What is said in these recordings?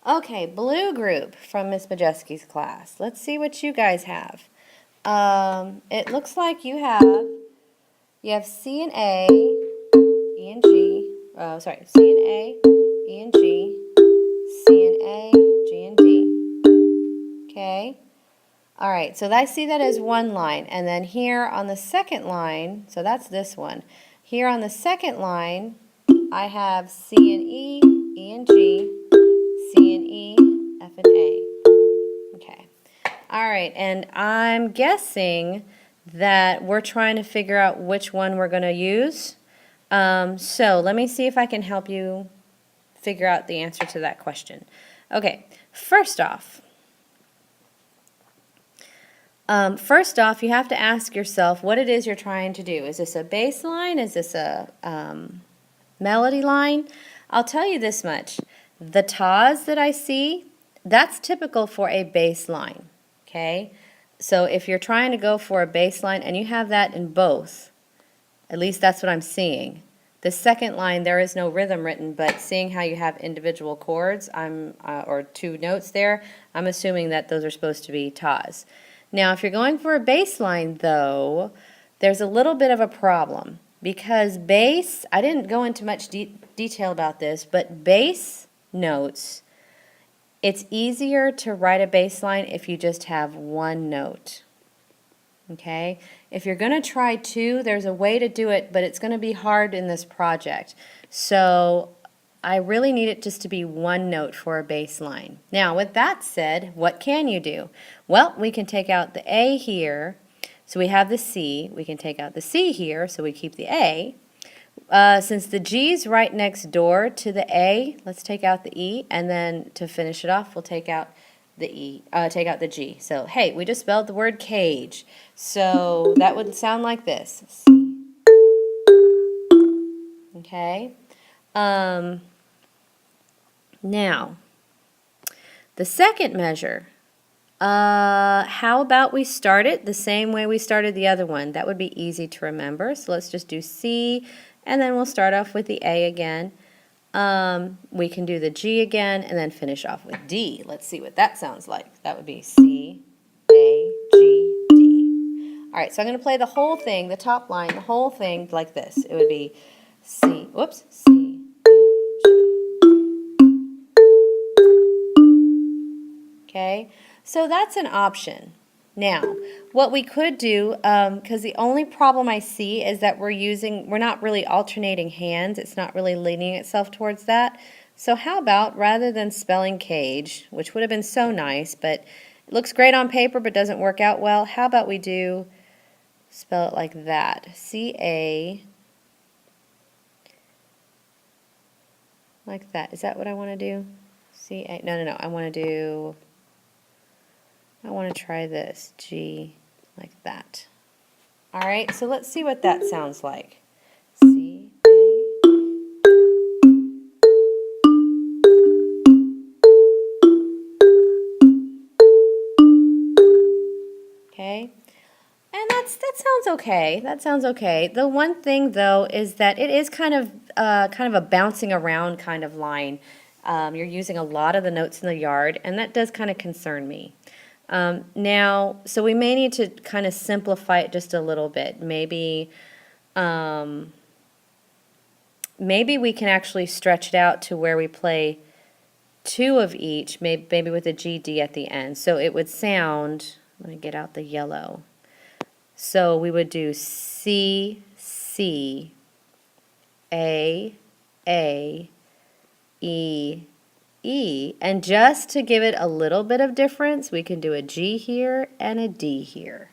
Okay, Blue Group from Miss Majewski's class. Let's see what you guys have. It looks like you have C and A, E and G. Oh, sorry, C and A, E and G, C and A, G and D. Okay. All right, so I see that as one line, and then here on the second line, so that's this one. Here on the second line, I have C and E, E and G, C and E, F and A. Okay. All right, and I'm guessing that we're trying to figure out which one we're going to use. So let me see if I can help you figure out the answer to that question. Okay, first off, you have to ask yourself what it is you're trying to do. Is this a bass line? Is this a melody line? I'll tell you this much. The tas that I see, that's typical for a bass line, okay? So if you're trying to go for a bass line and you have that in both, at least that's what I'm seeing. The second line, there is no rhythm written, but seeing how you have individual chords, or two notes there, I'm assuming that those are supposed to be tas. Now, if you're going for a bass line, though, there's a little bit of a problem because bass, I didn't go into much detail about this, but bass notes, it's easier to write a bass line if you just have one note. Okay? If you're going to try two, there's a way to do it, but it's going to be hard in this project. So I really need it just to be one note for a bass line. Now, with that said, what can you do? Well, we can take out the A here, so we have the C. We can take out the C here, so we keep the A. Since the G is right next door to the A, let's take out the E, and then to finish it off, we'll take out the G. So, hey, we just spelled the word cage. So that would sound like this. C. Okay. Now, the second measure, how about we start it the same way we started the other one? That would be easy to remember. So let's just do C, and then we'll start off with the A again. We can do the G again, and then finish off with D. Let's see what that sounds like. That would be C, A, G, D. All right, so I'm going to play the whole thing, the top line, the whole thing like this. It would be C, whoops, C. Okay, so that's an option. Now, what we could do, because the only problem I see is that we're not really alternating hands. It's not really leaning itself towards that. So how about, rather than spelling cage, which would have been so nice, but it looks great on paper but doesn't work out well, how about we spell it like that. C-A, like that. Is that what I want to do? C-A, no, I want to try this, G, like that. All right, so let's see what that sounds like. C, A. Okay, and that sounds okay. That sounds okay. The one thing, though, is that it is kind of a bouncing around kind of line. You're using a lot of the notes in the yard, and that does kind of concern me. Now, so we may need to kind of simplify it just a little bit. Maybe we can actually stretch it out to where we play two of each, maybe with a G, D at the end. So it would sound, let me get out the yellow. So we would do C, C, A, E, E, and just to give it a little bit of difference, we can do a G here and a D here.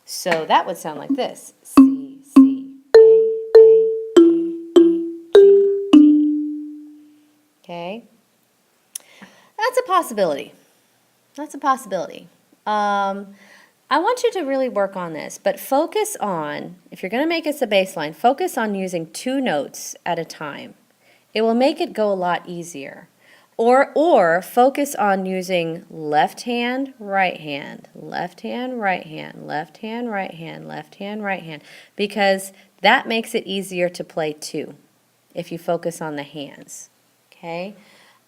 So that would sound like this. C, C, A, E, E, G, D. Okay? That's a possibility. That's a possibility. I want you to really work on this, but focus on, if you're going to make this a bass line, focus on using two notes at a time. It will make it go a lot easier. Or focus on using left hand, right hand, left hand, right hand, left hand, right hand, left hand, right hand, because that makes it easier to play too if you focus on the hands. Okay?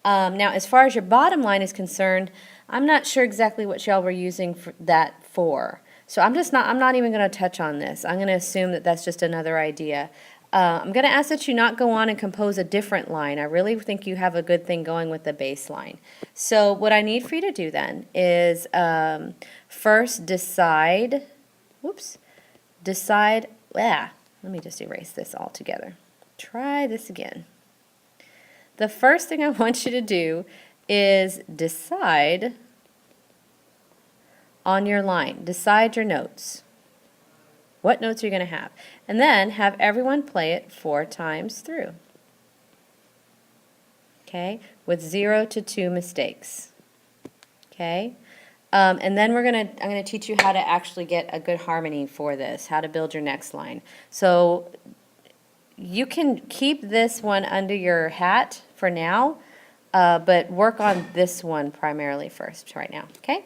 Now, as far as your bottom line is concerned, I'm not sure exactly what y'all were using that for. So I'm not even going to touch on this. I'm going to assume that that's just another idea. I'm going to ask that you not go on and compose a different line. I really think you have a good thing going with the baseline. So what I need for you to do then is first decide, let me just erase this all together. Try this again. The first thing I want you to do is decide on your line. Decide your notes. What notes are you going to have? And then have everyone play it 4 times through. Okay? With 0 to 2 mistakes. Okay? And then I'm going to teach you how to actually get a good harmony for this, how to build your next line. So you can keep this one under your hat for now, but work on this one primarily first right now. Okay?